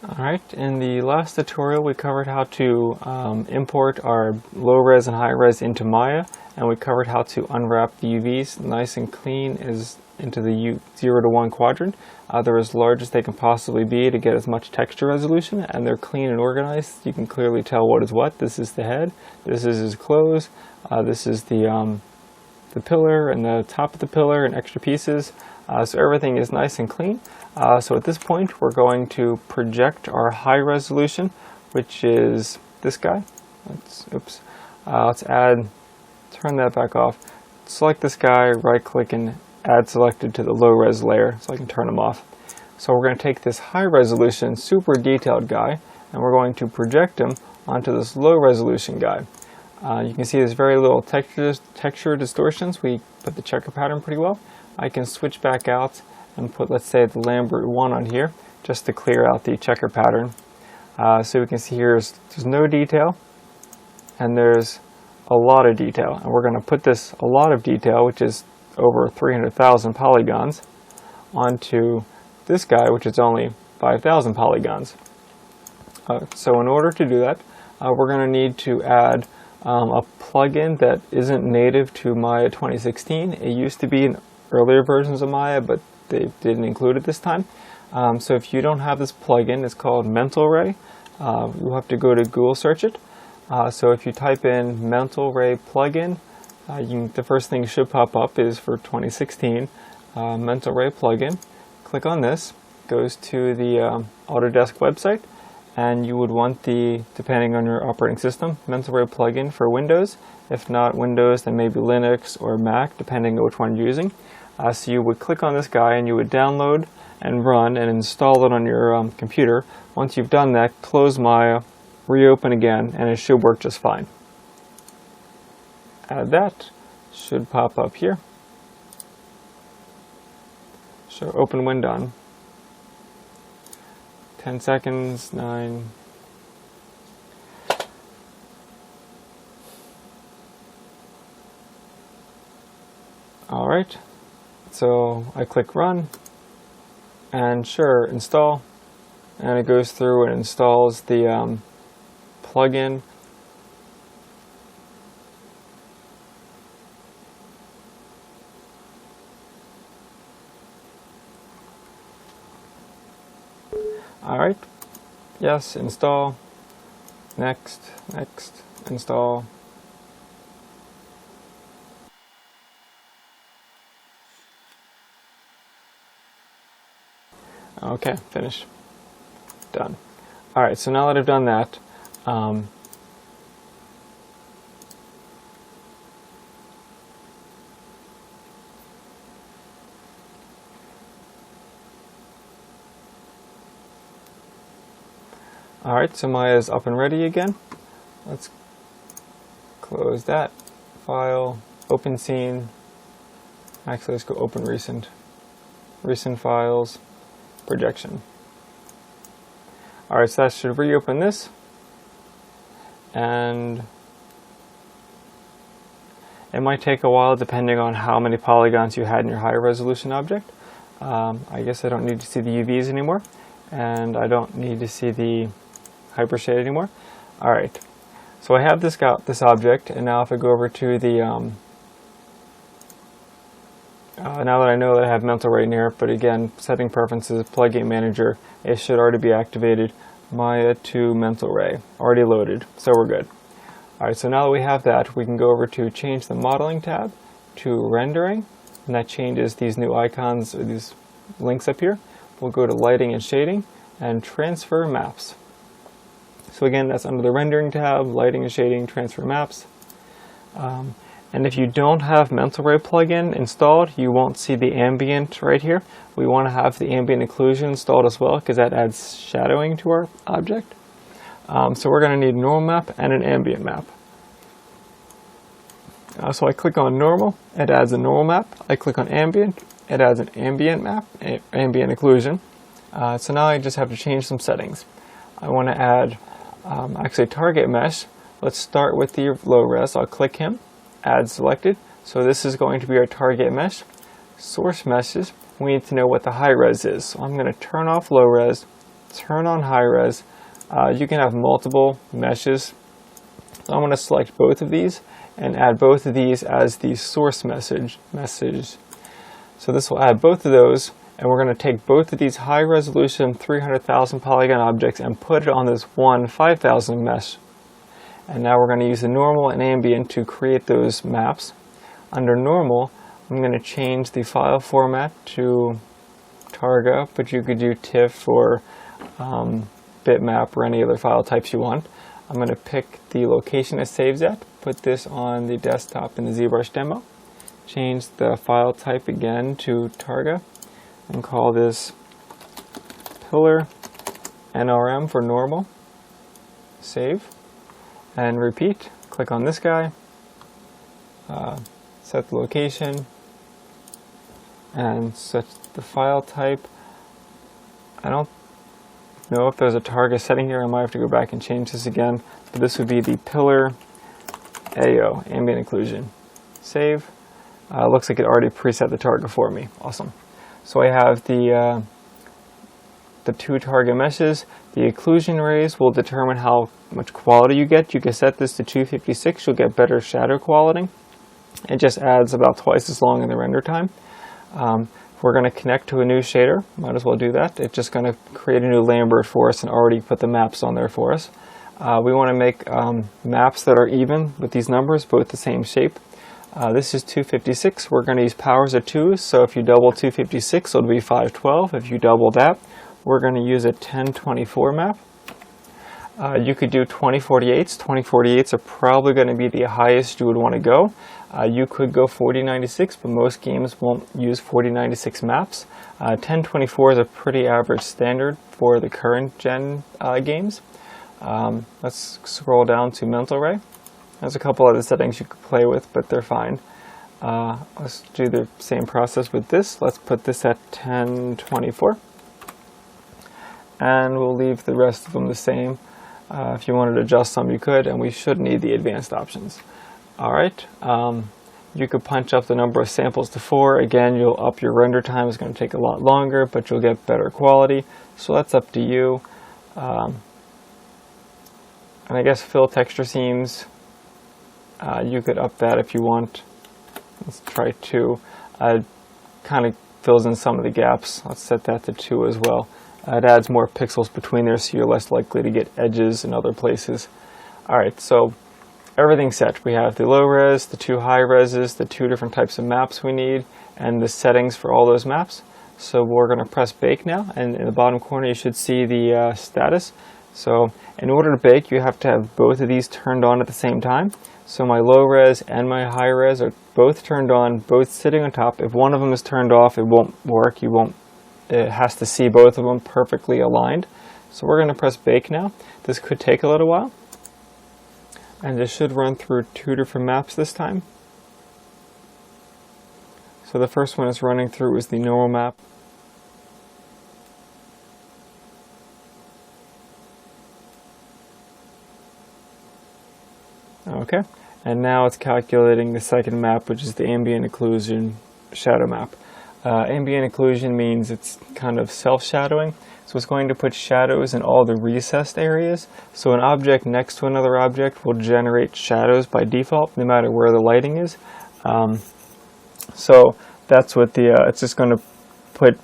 Alright, in the last tutorial we covered how to import our low-res and high-res into Maya, and we covered how to unwrap the UVs nice and clean into the 0 to 1 quadrant. They're as large as they can possibly be to get as much texture resolution, and they're clean and organized. You can clearly tell what is what. This is the head, this is his clothes, this is the pillar and the top of the pillar and extra pieces. So everything is nice and clean. So at this point we're going to project our high resolution, which is this guy. Let's turn that back off. Select this guy, right click and add selected to the low res layer so I can turn them off. So we're going to take this high resolution super detailed guy and we're going to project him onto this low resolution guy. You can see there's very little texture distortions. We put the checker pattern pretty well. I can switch back out and put, let's say, the Lambert 1 on here just to clear out the checker pattern. So we can see here there's no detail and there's a lot of detail. And we're going to put this a lot of detail, which is over 300,000 polygons, onto this guy, which is only 5,000 polygons. So in order to do that, we're going to need to add a plugin that isn't native to Maya 2016. It used to be in earlier versions of Maya, but they didn't include it this time. So if you don't have this plugin, it's called Mental Ray. You'll have to go to Google search it. So if you type in Mental Ray plugin, the first thing that should pop up is for 2016 Mental Ray plugin. Click on this, goes to the Autodesk website, and you would want depending on your operating system, Mental Ray plugin for Windows. If not Windows, then maybe Linux or Mac, depending on which one you're using. So you would click on this guy and you would download and run and install it on your computer. Once you've done that, close Maya, reopen again, and it should work just fine. Add that, should pop up here. So open when done. 10 seconds, 9. Alright, so I click run, and sure, install, and it goes through and installs the plugin. Alright, yes, install, next, install. Okay, finished. Done. Alright, so now that I've done that, alright, so Maya is up and ready again. Let's close that file, open scene. Actually, let's go open recent files, projection. Alright, so that should reopen this, and it might take a while depending on how many polygons you had in your high resolution object. I guess I don't need to see the UVs anymore, and I don't need to see the hypershade anymore. Alright, so I have this object, and now if I go over to the now that I know that I have Mental Ray near, but again, setting preferences, plugin manager, it should already be activated. Maya to Mental Ray, already loaded, so we're good. Alright, so now that we have that, we can go over to change the modeling tab to rendering, and that changes these new icons, or these links up here. We'll go to lighting and shading, and transfer maps. So again, that's under the rendering tab, lighting and shading, transfer maps. And if you don't have Mental Ray plugin installed, you won't see the ambient right here. We want to have the ambient occlusion installed as well, because that adds shadowing to our object. So we're going to need a normal map and an ambient map. So I click on normal, it adds a normal map. I click on ambient, it adds an ambient map, ambient occlusion. So now I just have to change some settings. I want to add actually target mesh. Let's start with the low res. I'll click him, add selected. So this is going to be our target mesh. Source meshes, we need to know what the high res is. So I'm going to turn off low res, turn on high res. You can have multiple meshes. So I'm going to select both of these and add both of these as the source message. So this will add both of those, and we're going to take both of these high resolution 300,000 polygon objects and put it on this one 5,000 mesh. And now we're going to use the normal and ambient to create those maps. Under normal, I'm going to change the file format to Targa, but you could do TIFF or bitmap or any other file types you want. I'm going to pick the location it saves at, put this on the desktop in the ZBrush demo, change the file type again to Targa, and call this pillar NRM for normal. Save, and repeat. Click on this guy, set the location, and set the file type. I don't know if there's a Targa setting here. I might have to go back and change this again, but this would be the pillar AO, Ambient Occlusion. Save. Looks like it already preset the Targa for me. Awesome. So I have the two Targa meshes. The occlusion rays will determine how much quality you get. You can set this to 256. You'll get better shadow quality. It just adds about twice as long in the render time. We're going to connect to a new shader. Might as well do that. It's just going to create a new Lambert for us and already put the maps on there for us. We want to make maps that are even with these numbers, both the same shape. This is 256. We're going to use powers of 2, so if you double 256, it'll be 512. If you double that, we're going to use a 1024 map. You could do 2048s. 2048s are probably going to be the highest you would want to go. You could go 4096, but most games won't use 4096 maps. 1024 is a pretty average standard for the current gen games. Let's scroll down to Mental Ray. There's a couple other settings you could play with, but they're fine. Let's do the same process with this. Let's put this at 1024. And we'll leave the rest of them the same. If you wanted to adjust some, you could, and we should need the advanced options. Alright, you could punch up the number of samples to 4. Again, you'll up your render time. It's going to take a lot longer, but you'll get better quality. So that's up to you. And I guess fill texture seams, you could up that if you want. Let's try 2. Kind of fills in some of the gaps. Let's set that to 2 as well. It adds more pixels between there, so you're less likely to get edges in other places. Alright, so everything's set. We have the low res, the 2 high reses, the 2 different types of maps we need, and the settings for all those maps. So we're going to press bake now, and in the bottom corner you should see the status. So in order to bake, you have to have both of these turned on at the same time. So my low res and my high res are both turned on, both sitting on top. If one of them is turned off, it won't work. It has to see both of them perfectly aligned. So we're going to press bake now. This could take a little while. And this should run through 2 different maps this time. So the first one is running through is the normal map. Okay, and now it's calculating the second map, which is the ambient occlusion shadow map. Ambient occlusion means it's kind of self-shadowing, so it's going to put shadows in all the recessed areas. So an object next to another object will generate shadows by default, no matter where the lighting is. So that's what it's just going to put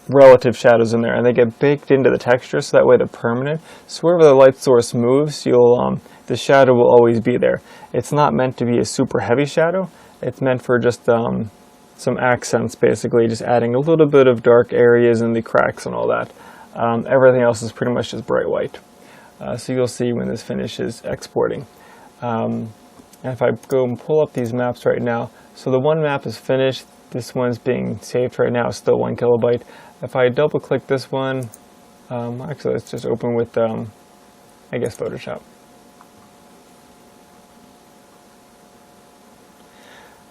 relative shadows in there, and they get baked into the texture, so that way they're permanent. So wherever the light source moves, the shadow will always be there. It's not meant to be a super heavy shadow. It's meant for just some accents, basically, just adding a little bit of dark areas in the cracks and all that. Everything else is pretty much just bright white. So you'll see when this finishes exporting. And if I go and pull up these maps right now, so the one map is finished. This one's being saved right now, still 1 kilobyte. If I double click this one, actually let's just open with, I guess, Photoshop.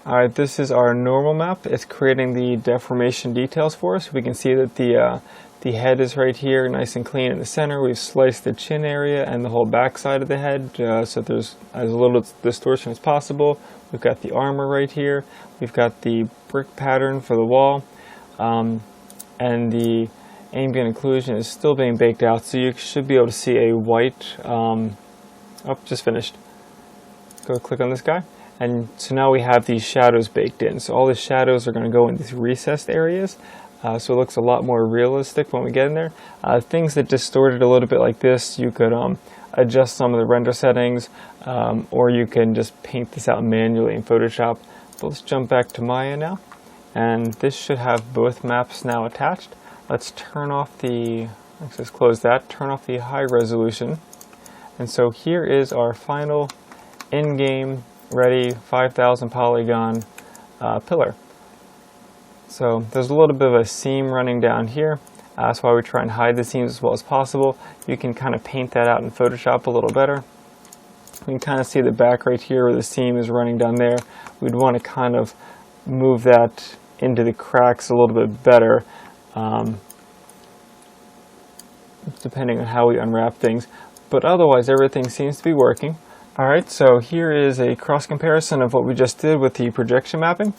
Alright, this is our normal map. It's creating the deformation details for us. We can see that the head is right here, nice and clean in the center. We've sliced the chin area and the whole back side of the head, so there's as little distortion as possible. We've got the armor right here. We've got the brick pattern for the wall, and the ambient occlusion is still being baked out, so you should be able to see a white, oh, just finished. Go click on this guy. And so now we have these shadows baked in. So all the shadows are going to go in these recessed areas. So it looks a lot more realistic when we get in there. Things that distort it a little bit like this, you could adjust some of the render settings, or you can just paint this out manually in Photoshop. But let's jump back to Maya now. And this should have both maps now attached. Let's turn off the, let's just close that, turn off the high resolution. And so here is our final in-game ready 5,000 polygon pillar. So there's a little bit of a seam running down here. That's why we try and hide the seams as well as possible. You can kind of paint that out in Photoshop a little better. You can kind of see the back right here where the seam is running down there. We'd want to kind of move that into the cracks a little bit better, depending on how we unwrap things. But otherwise, everything seems to be working. Alright, so here is a cross comparison of what we just did with the projection mapping.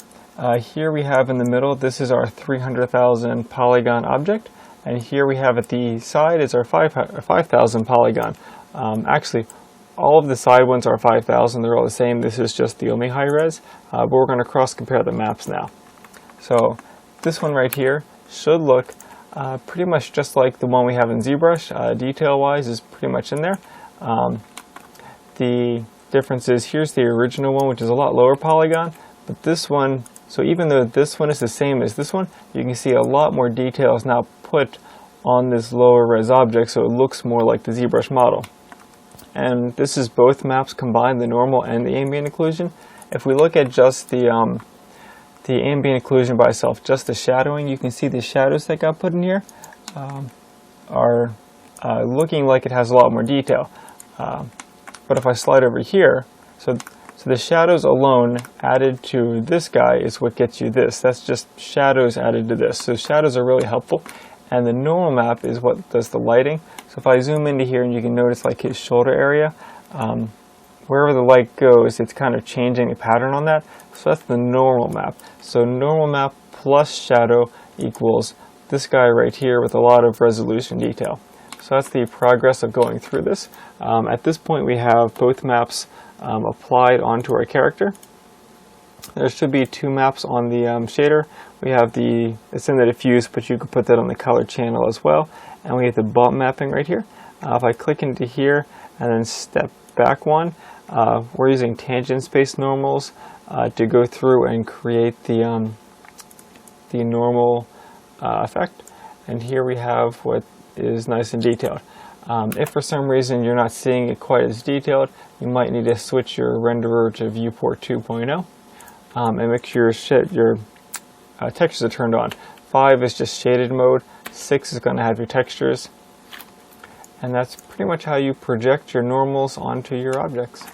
Here we have in the middle, this is our 300,000 polygon object, and here we have at the side is our 5,000 polygon. Actually, all of the side ones are 5,000, they're all the same. This is just the only high res, but we're going to cross compare the maps now. So this one right here should look pretty much just like the one we have in ZBrush. Detail wise is pretty much in there. The difference is here's the original one, which is a lot lower polygon, but this one, so even though this one is the same as this one, you can see a lot more details now put on this lower res object, so it looks more like the ZBrush model. And this is both maps combined, the normal and the ambient occlusion. If we look at just the ambient occlusion by itself, just the shadowing, you can see the shadows that got put in here are looking like it has a lot more detail. But if I slide over here, so the shadows alone added to this guy is what gets you this. That's just shadows added to this. So shadows are really helpful. And the normal map is what does the lighting. So if I zoom into here and you can notice like his shoulder area, wherever the light goes, it's kind of changing the pattern on that. So that's the normal map. So normal map plus shadow equals this guy right here with a lot of resolution detail. So that's the progress of going through this. At this point we have both maps applied onto our character. There should be two maps on the shader. We have it's in the diffuse, but you could put that on the color channel as well. And we have the bump mapping right here. If I click into here and then step back one, we're using tangent space normals to go through and create the normal effect. And here we have what is nice and detailed. If for some reason you're not seeing it quite as detailed, you might need to switch your renderer to viewport 2.0 and make sure your textures are turned on. 5 is just shaded mode, 6 is going to have your textures, and that's pretty much how you project your normals onto your objects.